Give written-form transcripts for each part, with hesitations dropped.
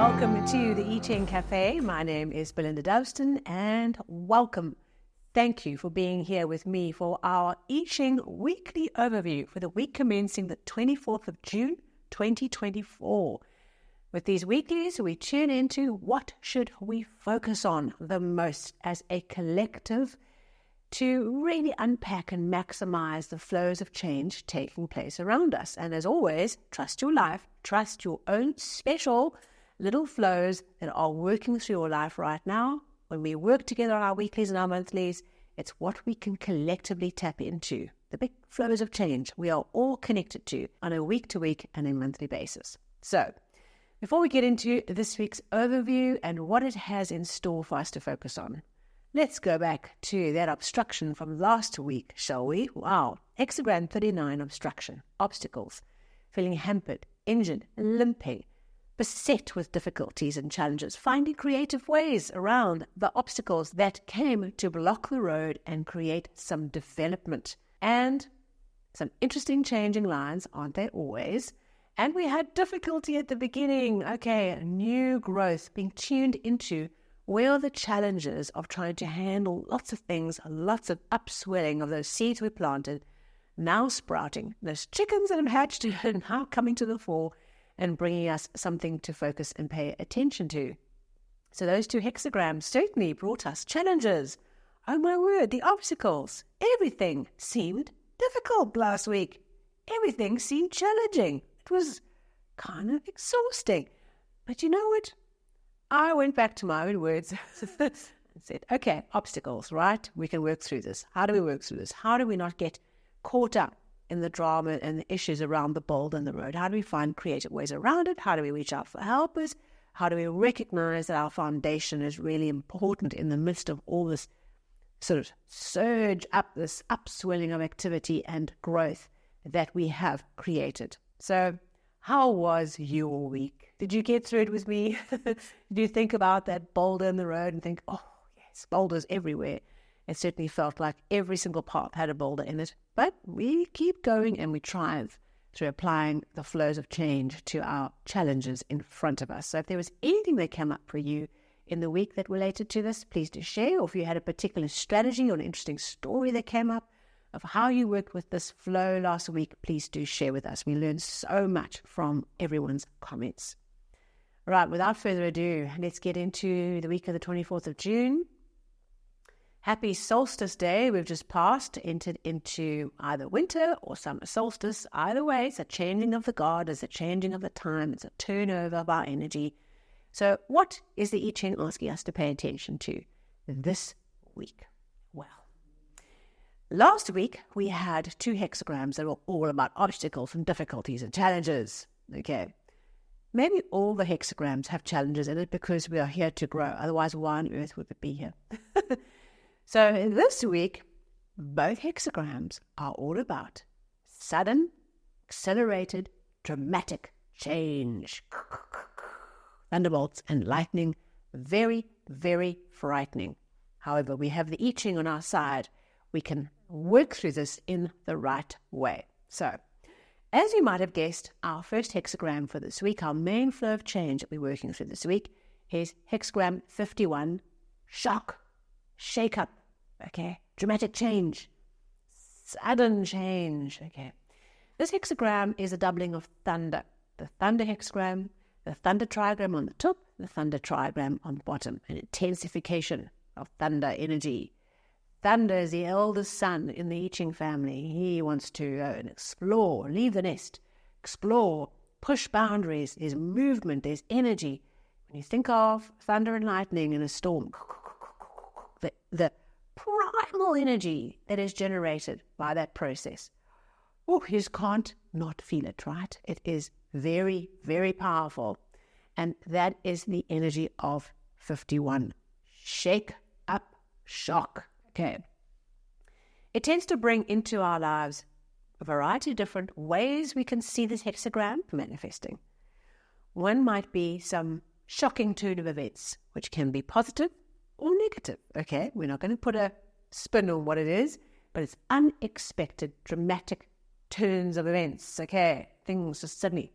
Welcome to the I Ching Cafe. My name is Belinda Dowston and welcome. Thank you for being here with me for our I Ching weekly overview for the week commencing the 24th of June 2024. With these weeklies, we tune into what should we focus on the most as a collective to really unpack and maximize the flows of change taking place around us. And as always, trust your life, trust your own special little flows that are working through your life right now. When we work together on our weeklies and our monthlies, it's what we can collectively tap into, the big flows of change we are all connected to on a week-to-week and a monthly basis. So, before we get into this week's overview and what it has in store for us to focus on, let's go back to that obstruction from last week, shall we? Wow. Hexagram 39 obstruction, obstacles, feeling hampered, injured, limping, beset with difficulties and challenges, finding creative ways around the obstacles that came to block the road and create some development. And some interesting changing lines, aren't they always? And we had difficulty at the beginning. Okay, new growth being tuned into where are the challenges of trying to handle lots of things, lots of upswelling of those seeds we planted, now sprouting, those chickens that have hatched and now coming to the fore and bringing us something to focus and pay attention to. So those two hexagrams certainly brought us challenges. Oh my word, the obstacles. Everything seemed difficult last week. Everything seemed challenging. It was kind of exhausting. But you know what? I went back to my own words and said, okay, obstacles, right? We can work through this. How do we work through this? How do we not get caught up in the drama and the issues around the boulder and the road? How do we find creative ways around it? How do we reach out for helpers? How do we recognize that our foundation is really important in the midst of all this sort of surge up, this upswelling of activity and growth that we have created? So how was your week? Did you get through it with me? Did you think about that boulder in the road and think, oh, yes, boulders everywhere? It certainly felt like every single path had a boulder in it. But we keep going and we triumph through applying the flows of change to our challenges in front of us. So if there was anything that came up for you in the week that related to this, please do share. Or if you had a particular strategy or an interesting story that came up of how you worked with this flow last week, please do share with us. We learned so much from everyone's comments. All right, without further ado, let's get into the week of the 24th of June. Happy Solstice Day. We've just entered into either winter or summer solstice. Either way, it's a changing of the guard, it's a changing of the time, it's a turnover of our energy. So what is the I Ching asking us to pay attention to this week? Well, last week we had two hexagrams that were all about obstacles and difficulties and challenges. Okay. Maybe all the hexagrams have challenges in it because we are here to grow. Otherwise, why on earth would it be here? So this week, both hexagrams are all about sudden, accelerated, dramatic change. Thunderbolts and lightning, very, very frightening. However, we have the I Ching on our side. We can work through this in the right way. So, as you might have guessed, our first hexagram for this week, our main flow of change that we're working through this week, is hexagram 51, shock, shake up, okay, dramatic change, sudden change, okay. This hexagram is a doubling of thunder, the thunder hexagram, the thunder trigram on the top, the thunder trigram on the bottom, an intensification of thunder energy. Thunder is the eldest son in the I Ching family. He wants to explore, leave the nest, explore, push boundaries. There's movement, there's energy. When you think of thunder and lightning in a storm, the primal energy that is generated by that process, you just can't not feel it, right? It is very, very powerful. And that is the energy of 51. Shake up, shock. Okay. It tends to bring into our lives a variety of different ways we can see this hexagram manifesting. One might be some shocking turn of events, which can be positive or negative. Okay, we're not going to put a spin on what it is, but it's unexpected, dramatic turns of events. Okay, things just suddenly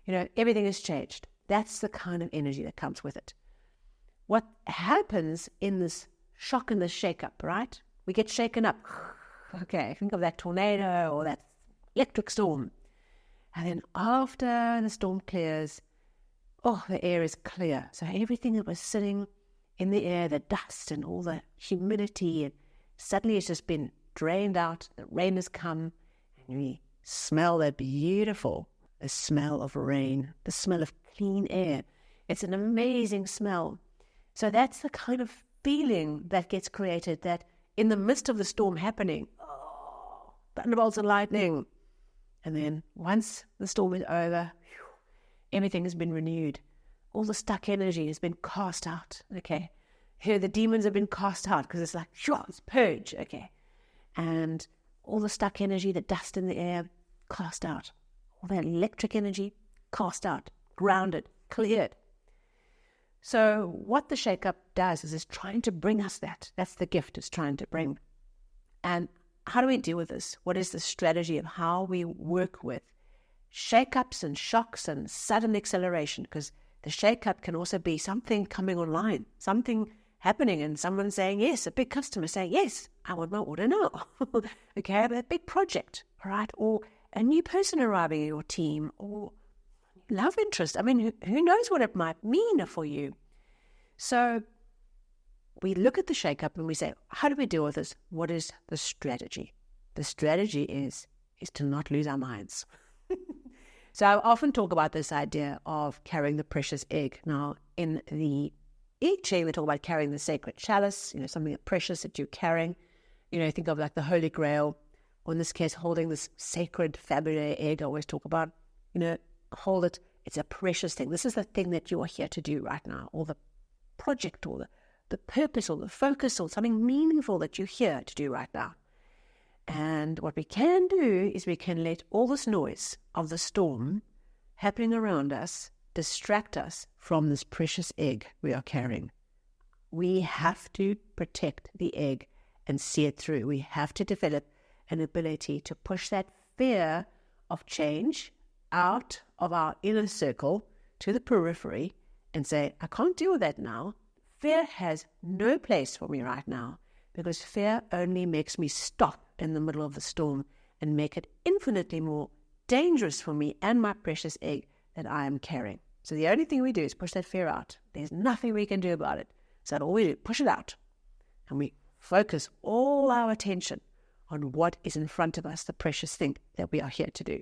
everything has changed. That's the kind of energy that comes with it. What happens in this shock and this shake-up, right? We get shaken up. Okay, think of that tornado or that electric storm. And then after the storm clears, the air is clear. So everything that was sitting in the air, the dust and all the humidity, and suddenly it's just been drained out. The rain has come, and we smell that beautiful, the smell of rain, the smell of clean air. It's an amazing smell. So that's the kind of feeling that gets created, that in the midst of the storm happening, thunderbolts and lightning. And then once the storm is over, everything has been renewed. All the stuck energy has been cast out. Okay. Here the demons have been cast out because it's like, it's purge. Okay. And all the stuck energy, the dust in the air, cast out. All that electric energy, cast out, grounded, cleared. So what the shake-up does is it's trying to bring us that. That's the gift it's trying to bring. And how do we deal with this? What is the strategy of how we work with shake-ups and shocks and sudden acceleration? Because the shake-up can also be something coming online, something happening and someone saying yes, a big customer saying, yes, I want my order now. Okay, I have a big project, all right? Or a new person arriving in your team, or love interest. I mean, who knows what it might mean for you? So we look at the shake-up and we say, how do we deal with this? What is the strategy? The strategy is to not lose our minds. So I often talk about this idea of carrying the precious egg. Now, in the I Ching, we talk about carrying the sacred chalice, something precious that you're carrying. Think of like the Holy Grail, or in this case, holding this sacred fabulous egg. I always talk about, hold it. It's a precious thing. This is the thing that you are here to do right now, or the project, or the purpose, or the focus, or something meaningful that you're here to do right now. And what we can do is we can let all this noise of the storm happening around us distract us from this precious egg we are carrying. We have to protect the egg and see it through. We have to develop an ability to push that fear of change out of our inner circle to the periphery and say, I can't deal with that now. Fear has no place for me right now, because fear only makes me stop in the middle of the storm and make it infinitely more dangerous for me and my precious egg that I am carrying. So the only thing we do is push that fear out. There's nothing we can do about it. So all we do, push it out. And we focus all our attention on what is in front of us, the precious thing that we are here to do.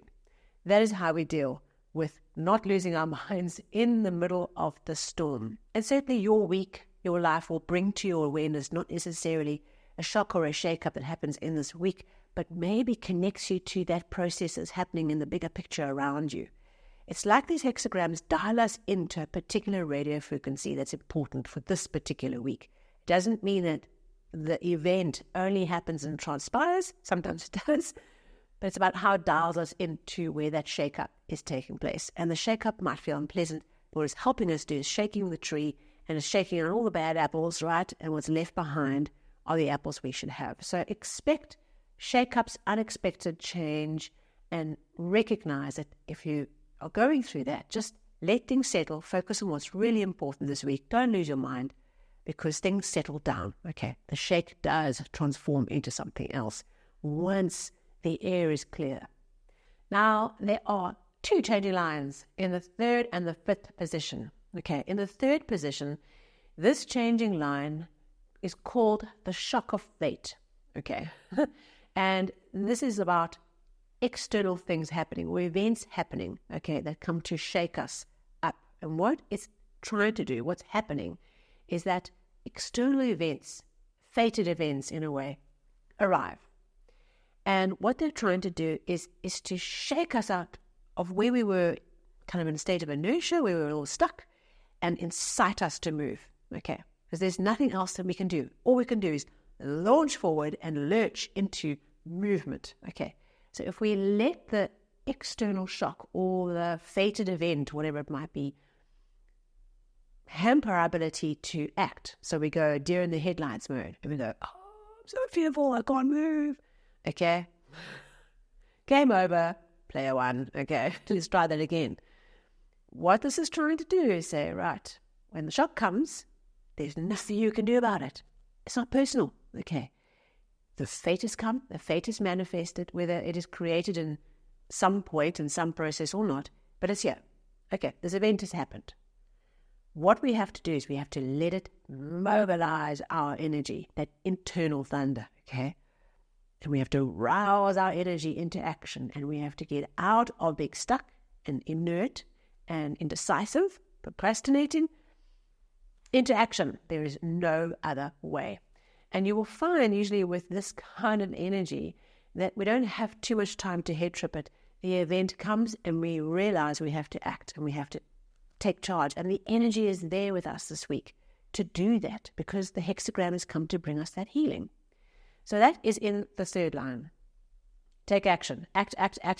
That is how we deal with not losing our minds in the middle of the storm. And certainly your week, your life will bring to your awareness not necessarily a shock or a shake-up that happens in this week, but maybe connects you to that process that's happening in the bigger picture around you. It's like these hexagrams dial us into a particular radio frequency that's important for this particular week. It doesn't mean that the event only happens and transpires. Sometimes it does. But it's about how it dials us into where that shake-up is taking place. And the shake-up might feel unpleasant, but what it's helping us do is shaking the tree, and it's shaking on all the bad apples, right? And what's left behind are the apples we should have. So expect shake-ups, unexpected change, and recognize that if you are going through that, just let things settle, focus on what's really important this week. Don't lose your mind, because things settle down. Okay, the shake does transform into something else once the air is clear. Now, there are two changing lines in the third and the fifth position. Okay, in the third position, this changing line is called the shock of fate. Okay, and this is about external things happening, or events happening, okay, that come to shake us up. And what it's trying to do, what's happening, is that external events, fated events in a way, arrive. And what they're trying to do is to shake us out of where we were kind of in a state of inertia, where we were all stuck, and incite us to move, okay? Because there's nothing else that we can do. All we can do is launch forward and lurch into movement, okay? So if we let the external shock or the fated event, whatever it might be, hamper our ability to act. So we go deer in the headlights mode, and we go, oh, I'm so fearful, I can't move. Okay, game over, player one. Okay, let's try that again. what this is trying to do is say, right, when the shock comes, there's nothing you can do about it. It's not personal, okay? The fate has come, the fate is manifested, whether it is created in some point, in some process or not, but it's here. Okay, this event has happened. What we have to do is we have to let it mobilize our energy, that internal thunder, okay? And we have to rouse our energy into action, and we have to get out of being stuck and inert and indecisive, procrastinating, into action. There is no other way. And you will find usually with this kind of energy that we don't have too much time to head trip it. The event comes and we realize we have to act and we have to take charge. And the energy is there with us this week to do that because the hexagram has come to bring us that healing. So that is in the third line. Take action. Act,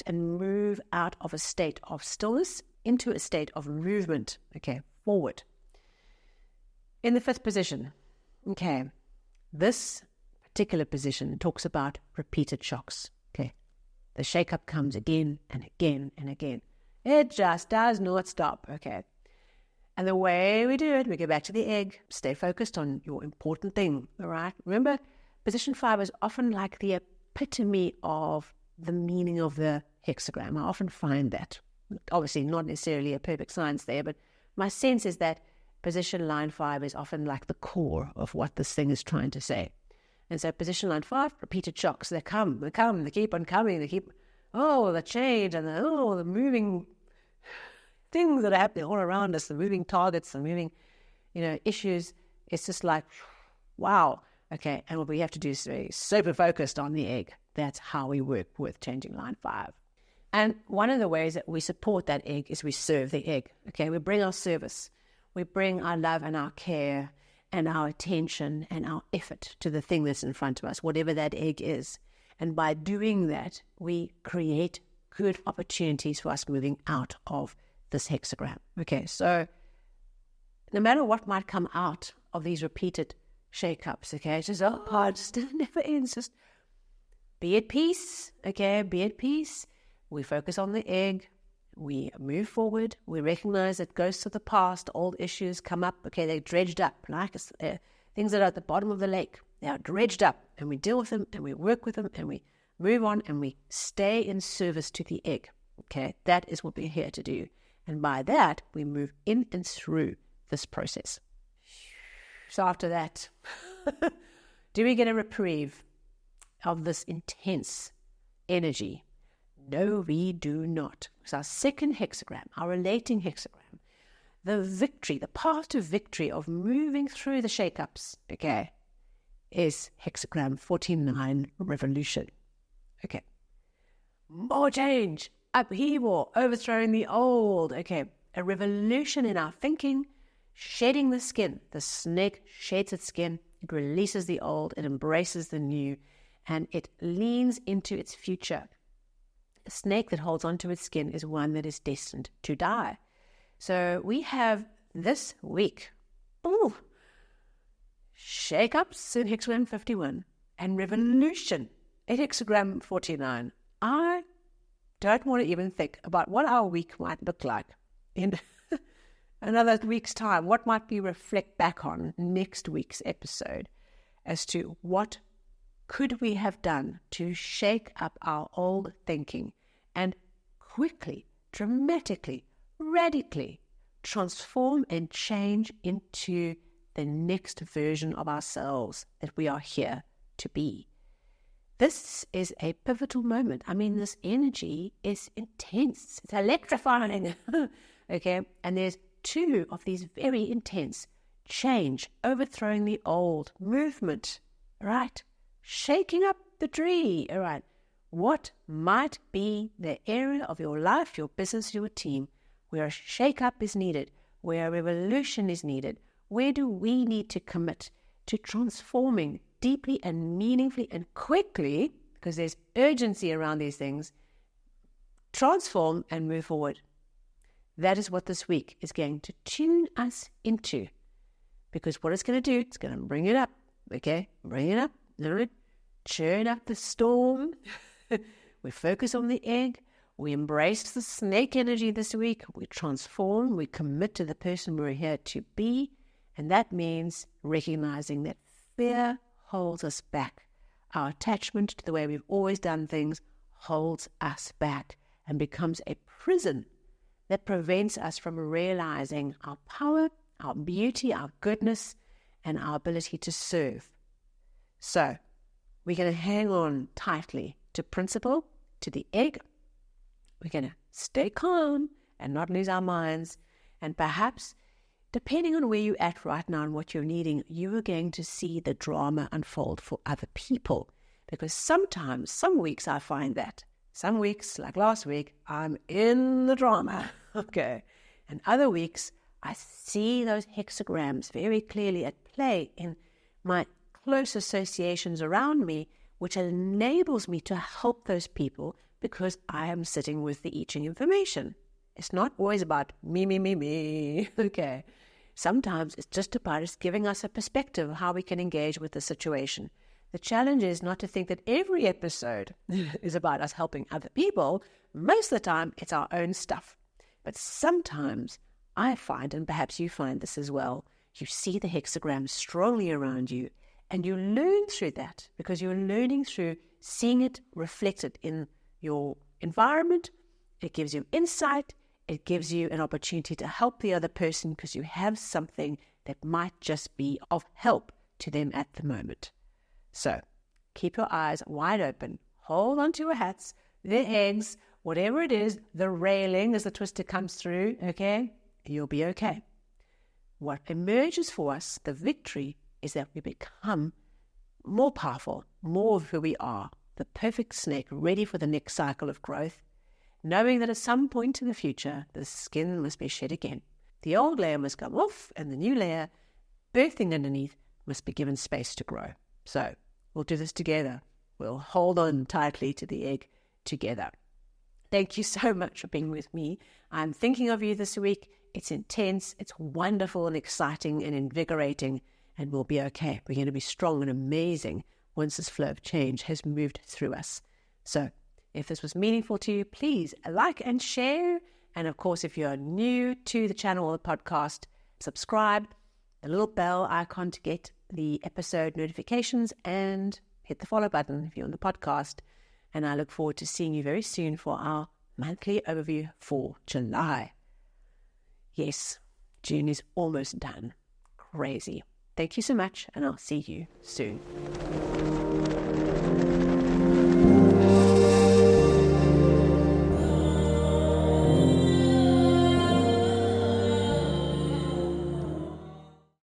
and move out of a state of stillness into a state of movement. Okay, forward. In the fifth position, okay, this particular position talks about repeated shocks. Okay, the shake-up comes again and again and again. It just does not stop. Okay, and the way we do it, we go back to the egg. Stay focused on your important thing. All right. Remember, position 5 is often like the epitome of the meaning of the hexagram. I often find that. Obviously, not necessarily a perfect science there, but my sense is that position line 5 is often like the core of what this thing is trying to say. And so position line 5, repeated shocks. They come, they keep on coming, they keep, the change and the moving things that are happening all around us, the moving targets, the moving, issues. It's just like, wow. Okay, and what we have to do is be super focused on the egg. That's how we work with changing line 5. And one of the ways that we support that egg is we serve the egg. Okay, we bring our service. We bring our love and our care and our attention and our effort to the thing that's in front of us, whatever that egg is. And by doing that, we create good opportunities for us moving out of this hexagram. Okay, so no matter what might come out of these repeated shake-ups, okay, it's just, it never ends. Just be at peace, okay, be at peace. We focus on the egg. We move forward. We recognize that ghosts of the past, old issues come up. Okay, they're dredged up, like things that are at the bottom of the lake. They are dredged up, and we deal with them, and we work with them, and we move on, and we stay in service to the egg. Okay, that is what we're here to do. And by that, we move in and through this process. So after that, do we get a reprieve of this intense energy? No, we do not. It's our second hexagram, our relating hexagram. The victory, the path to victory of moving through the shake-ups, okay, is hexagram 49, revolution. Okay. More change, upheaval, overthrowing the old. Okay, a revolution in our thinking, shedding the skin. The snake sheds its skin. It releases the old. It embraces the new. And it leans into its future. A snake that holds onto its skin is one that is destined to die. So we have this week, shake-ups in hexagram 51 and revolution in hexagram 49. I don't want to even think about what our week might look like in another week's time. What might we reflect back on next week's episode as to what could we have done to shake up our old thinking and quickly, dramatically, radically transform and change into the next version of ourselves that we are here to be? This is a pivotal moment. I mean, this energy is intense. It's electrifying. Okay, and there's 2 of these very intense change, overthrowing the old, movement, right? Shaking up the tree, all right. What might be the area of your life, your business, your team, where a shake-up is needed, where a revolution is needed? Where do we need to commit to transforming deeply and meaningfully and quickly, because there's urgency around these things, transform and move forward? That is what this week is going to tune us into, because what it's going to do, it's going to bring it up, okay? Bring it up. Churn up the storm. We focus on the egg. we embrace the snake energy this week. We transform, we commit to the person we're here to be. And that means recognizing that fear holds us back. Our attachment to the way we've always done things holds us back and becomes a prison that prevents us from realizing our power, our beauty, our goodness, and our ability to serve. So we're going to hang on tightly to principle, to the egg. We're going to stay calm and not lose our minds. And perhaps, depending on where you're at right now and what you're needing, you are going to see the drama unfold for other people. Because sometimes, some weeks I find that. Some weeks, like last week, I'm in the drama. Okay. And other weeks, I see those hexagrams very clearly at play in my close associations around me, which enables me to help those people because I am sitting with the I Ching information. It's not always about me. Okay. Sometimes it's just about us giving us a perspective of how we can engage with the situation. The challenge is not to think that every episode is about us helping other people. Most of the time, it's our own stuff. But sometimes I find, and perhaps you find this as well, you see the hexagram strongly around you, and you learn through that because you're learning through seeing it reflected in your environment. It gives you insight. It gives you an opportunity to help the other person because you have something that might just be of help to them at the moment. So keep your eyes wide open. Hold on to your hats, their eggs, whatever it is, the railing as the twister comes through, okay? You'll be okay. What emerges for us, the victory, is that we become more powerful, more of who we are, the perfect snake ready for the next cycle of growth, knowing that at some point in the future, the skin must be shed again. The old layer must come off, and the new layer, birthing underneath, must be given space to grow. So we'll do this together. We'll hold on tightly to the egg together. Thank you so much for being with me. I'm thinking of you this week. It's intense, it's wonderful and exciting and invigorating, and we'll be okay. We're going to be strong and amazing once this flow of change has moved through us. So if this was meaningful to you, please like and share. And of course, if you're new to the channel or the podcast, subscribe, the little bell icon to get the episode notifications, and hit the follow button if you're on the podcast. And I look forward to seeing you very soon for our monthly overview for July. Yes, June is almost done. Crazy. Thank you so much, and I'll see you soon.